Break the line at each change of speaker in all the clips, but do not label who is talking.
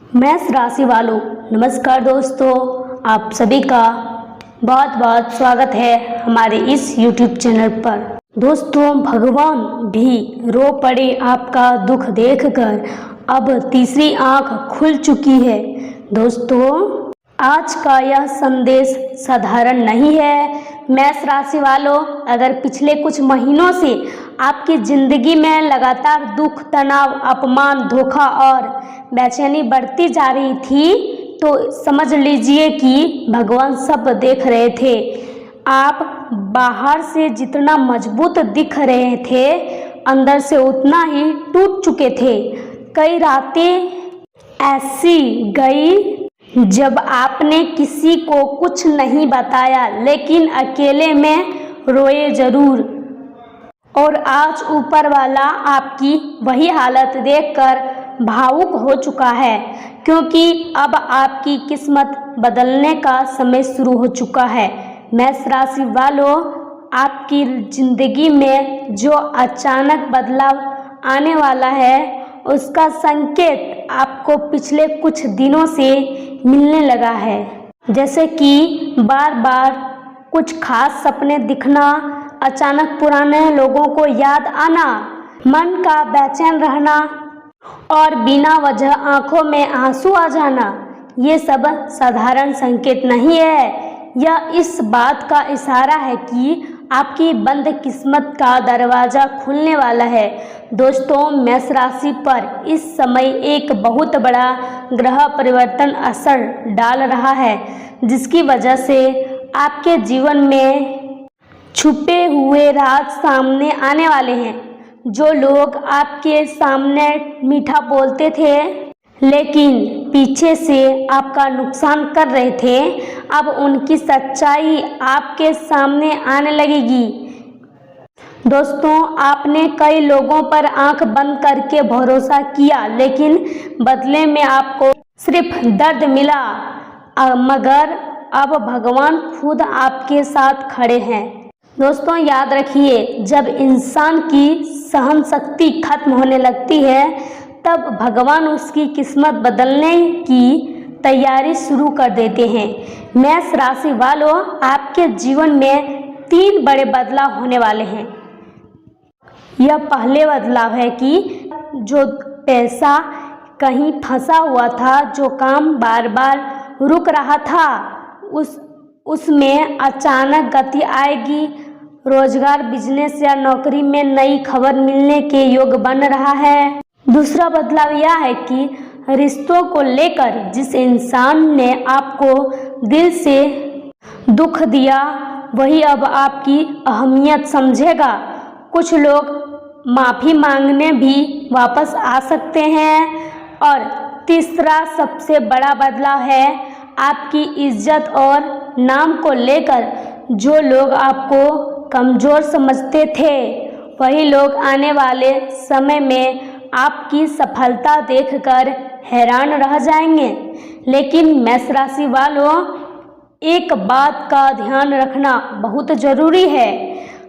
मेष राशि वालों, नमस्कार दोस्तों। आप सभी का बहुत बहुत स्वागत है हमारे इस YouTube चैनल पर। दोस्तों, भगवान भी रो पड़े आपका दुख देखकर। अब तीसरी आंख खुल चुकी है। दोस्तों, आज का यह संदेश साधारण नहीं है। मेष राशि वालों, अगर पिछले कुछ महीनों से आपकी जिंदगी में लगातार दुख, तनाव, अपमान, धोखा और बेचैनी बढ़ती जा रही थी, तो समझ लीजिए कि भगवान सब देख रहे थे। आप बाहर से जितना मजबूत दिख रहे थे, अंदर से उतना ही टूट चुके थे। कई रातें ऐसी गई जब आपने किसी को कुछ नहीं बताया, लेकिन अकेले में रोए जरूर। और आज ऊपर वाला आपकी वही हालत देखकर भावुक हो चुका है, क्योंकि अब आपकी किस्मत बदलने का समय शुरू हो चुका है। मेष राशि वालों, आपकी जिंदगी में जो अचानक बदलाव आने वाला है, उसका संकेत आपको पिछले कुछ दिनों से मिलने लगा है। जैसे कि बार बार कुछ खास सपने दिखना, अचानक पुराने लोगों को याद आना, मन का बेचैन रहना और बिना वजह आंखों में आंसू आ जाना। ये सब साधारण संकेत नहीं है। यह इस बात का इशारा है कि आपकी बंद किस्मत का दरवाजा खुलने वाला है। दोस्तों, मेष राशि पर इस समय एक बहुत बड़ा ग्रह परिवर्तन असर डाल रहा है, जिसकी वजह से आपके जीवन में छुपे हुए राज सामने आने वाले हैं। जो लोग आपके सामने मीठा बोलते थे, लेकिन पीछे से आपका नुकसान कर रहे थे, अब उनकी सच्चाई आपके सामने आने लगेगी। दोस्तों, आपने कई लोगों पर आंख बंद करके भरोसा किया, लेकिन बदले में आपको सिर्फ दर्द मिला। मगर अब भगवान खुद आपके साथ खड़े हैं। दोस्तों, याद रखिए, जब इंसान की सहन शक्ति खत्म होने लगती है, तब भगवान उसकी किस्मत बदलने की तैयारी शुरू कर देते हैं। मेष राशि वालों, आपके जीवन में 3 बड़े बदलाव होने वाले हैं। यह पहले बदलाव है कि जो पैसा कहीं फंसा हुआ था, जो काम बार बार रुक रहा था, उसमें अचानक गति आएगी। रोजगार, बिजनेस या नौकरी में नई खबर मिलने के योग बन रहा है। दूसरा बदलाव यह है कि रिश्तों को लेकर जिस इंसान ने आपको दिल से दुख दिया, वही अब आपकी अहमियत समझेगा। कुछ लोग माफ़ी मांगने भी वापस आ सकते हैं। और तीसरा सबसे बड़ा बदलाव है आपकी इज्जत और नाम को लेकर। जो लोग आपको कमज़ोर समझते थे, वही लोग आने वाले समय में आपकी सफलता देखकर हैरान रह जाएंगे। लेकिन मेष राशि वालों, एक बात का ध्यान रखना बहुत ज़रूरी है।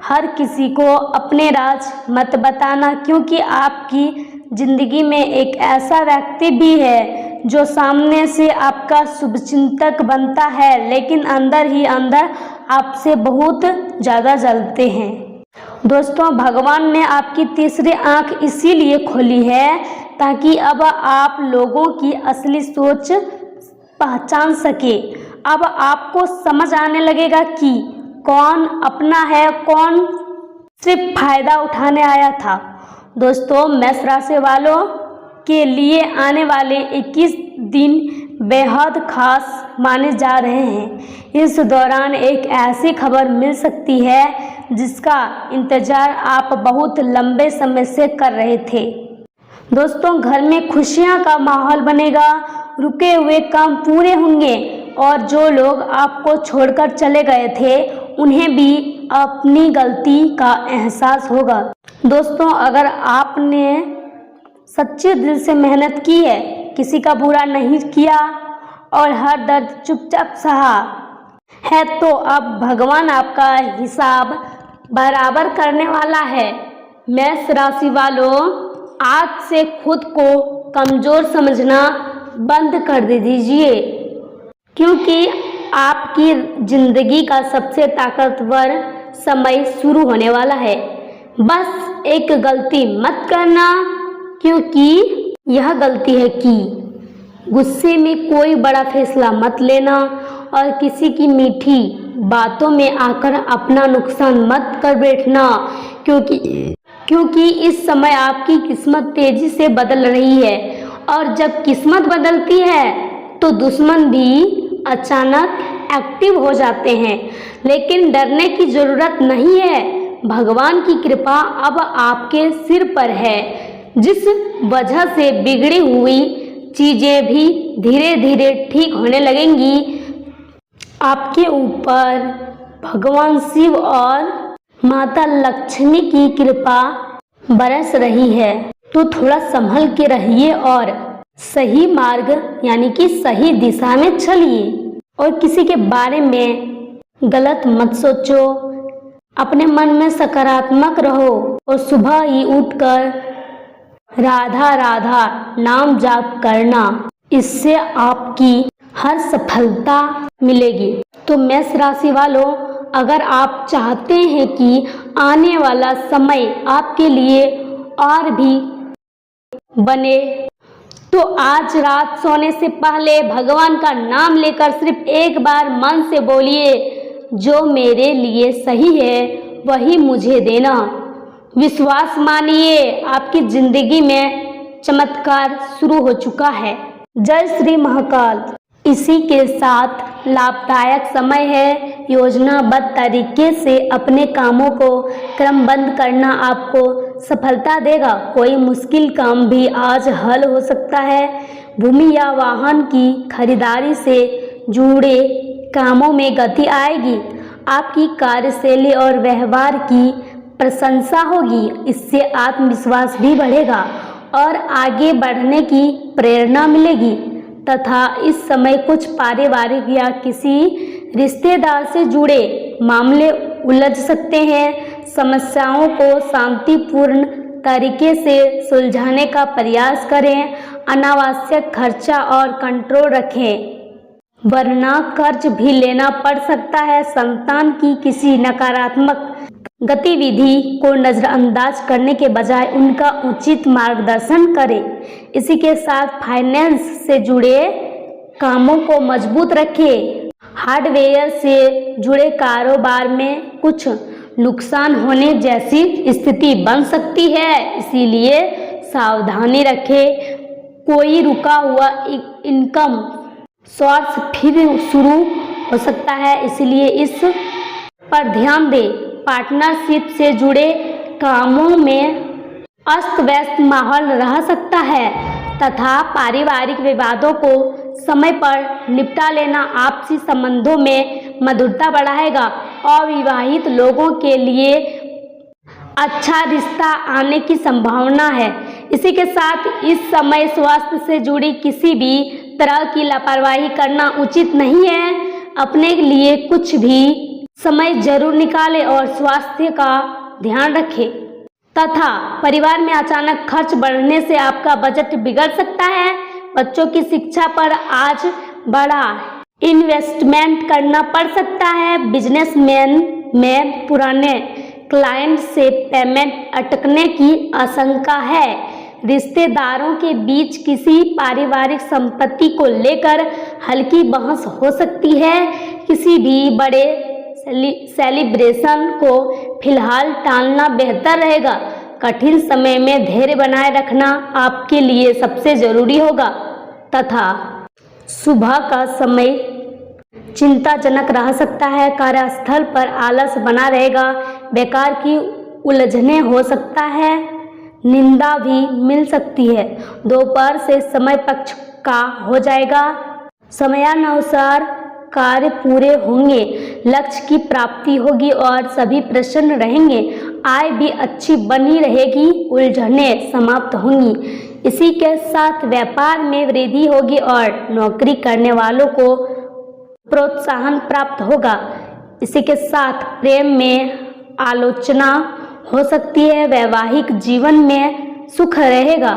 हर किसी को अपने राज मत बताना, क्योंकि आपकी ज़िंदगी में एक ऐसा व्यक्ति भी है जो सामने से आपका शुभचिंतक बनता है, लेकिन अंदर ही अंदर आपसे बहुत ज़्यादा जलते हैं। दोस्तों, भगवान ने आपकी तीसरी आंख इसीलिए खोली है ताकि अब आप लोगों की असली सोच पहचान सके। अब आपको समझ आने लगेगा कि कौन अपना है, कौन सिर्फ फायदा उठाने आया था। दोस्तों, मेष राशि वालों के लिए आने वाले 21 दिन बेहद खास माने जा रहे हैं। इस दौरान एक ऐसी खबर मिल सकती है जिसका इंतजार आप बहुत लंबे समय से कर रहे थे। दोस्तों, घर में खुशियां का माहौल बनेगा, रुके हुए काम पूरे होंगे और जो लोग आपको छोड़कर चले गए थे, उन्हें भी अपनी गलती का एहसास होगा। दोस्तों, अगर आपने सच्चे दिल से मेहनत की है, किसी का बुरा नहीं किया और हर दर्द चुपचाप सहा है, तो अब भगवान आपका हिसाब बराबर करने वाला है। मेष राशि वालों, आज से खुद को कमज़ोर समझना बंद कर दीजिए, क्योंकि आपकी जिंदगी का सबसे ताकतवर समय शुरू होने वाला है। बस एक गलती मत करना, क्योंकि यह गलती है कि गुस्से में कोई बड़ा फैसला मत लेना और किसी की मीठी बातों में आकर अपना नुकसान मत कर बैठना, क्योंकि इस समय आपकी किस्मत तेजी से बदल रही है और जब किस्मत बदलती है तो दुश्मन भी अचानक एक्टिव हो जाते हैं। लेकिन डरने की जरूरत नहीं है, भगवान की कृपा अब आपके सिर पर है, जिस वजह से बिगड़ी हुई चीजें भी धीरे धीरे ठीक होने लगेंगी। आपके ऊपर भगवान शिव और माता लक्ष्मी की कृपा बरस रही है, तो थोड़ा संभल के रहिए और सही मार्ग यानी कि सही दिशा में चलिए और किसी के बारे में गलत मत सोचो। अपने मन में सकारात्मक रहो और सुबह ही उठकर राधा राधा नाम जाप करना, इससे आपकी हर सफलता मिलेगी। तो मेष राशि वालों, अगर आप चाहते हैं कि आने वाला समय आपके लिए और भी बने, तो आज रात सोने से पहले भगवान का नाम लेकर सिर्फ एक बार मन से बोलिए, जो मेरे लिए सही है वही मुझे देना। विश्वास मानिए, आपकी जिंदगी में चमत्कार शुरू हो चुका है। जय श्री महाकाल। इसी के साथ लाभदायक समय है। योजनाबद्ध तरीके से अपने कामों को क्रमबद्ध करना आपको सफलता देगा। कोई मुश्किल काम भी आज हल हो सकता है। भूमि या वाहन की खरीदारी से जुड़े कामों में गति आएगी। आपकी कार्यशैली और व्यवहार की प्रशंसा होगी, इससे आत्मविश्वास भी बढ़ेगा और आगे बढ़ने की प्रेरणा मिलेगी। तथा इस समय कुछ पारिवारिक या किसी रिश्तेदार से जुड़े मामले उलझ सकते हैं। समस्याओं को शांतिपूर्ण तरीके से सुलझाने का प्रयास करें। अनावश्यक खर्चा और कंट्रोल रखें, वरना कर्ज भी लेना पड़ सकता है। संतान की किसी नकारात्मक गतिविधि को नज़रअंदाज करने के बजाय उनका उचित मार्गदर्शन करें। इसी के साथ फाइनेंस से जुड़े कामों को मजबूत रखें। हार्डवेयर से जुड़े कारोबार में कुछ नुकसान होने जैसी स्थिति बन सकती है, इसीलिए सावधानी रखें। कोई रुका हुआ इनकम सोर्स फिर शुरू हो सकता है, इसलिए इस पर ध्यान दें। पार्टनरशिप से जुड़े कामों में अस्त व्यस्त माहौल रह सकता है तथा पारिवारिक विवादों को समय पर निपटा लेना आपसी संबंधों में मधुरता बढ़ाएगा। अविवाहित लोगों के लिए अच्छा रिश्ता आने की संभावना है। इसी के साथ इस समय स्वास्थ्य से जुड़ी किसी भी तरह की लापरवाही करना उचित नहीं है। अपने लिए कुछ भी समय जरूर निकालें और स्वास्थ्य का ध्यान रखें। तथा परिवार में अचानक खर्च बढ़ने से आपका बजट बिगड़ सकता है। बच्चों की शिक्षा पर आज बड़ा इन्वेस्टमेंट करना पड़ सकता है। बिजनेसमैन में पुराने क्लाइंट से पेमेंट अटकने की आशंका है। रिश्तेदारों के बीच किसी पारिवारिक संपत्ति को लेकर हल्की बहस हो सकती है। किसी भी बड़े सेलिब्रेशन को फिलहाल टालना बेहतर रहेगा। कठिन समय में धैर्य बनाए रखना आपके लिए सबसे जरूरी होगा तथा सुबह का समय चिंताजनक रह सकता है। कार्यस्थल पर आलस बना रहेगा। बेकार की उलझने हो सकता है। निंदा भी मिल सकती है। दोपहर से समय पक्ष का हो जाएगा। समयानुसार कार्य पूरे होंगे। लक्ष्य की प्राप्ति होगी और सभी प्रसन्न रहेंगे। आय भी अच्छी बनी रहेगी। उलझने समाप्त होंगी। इसी के साथ व्यापार में वृद्धि होगी और नौकरी करने वालों को प्रोत्साहन प्राप्त होगा। इसी के साथ प्रेम में आलोचना हो सकती है। वैवाहिक जीवन में सुख रहेगा।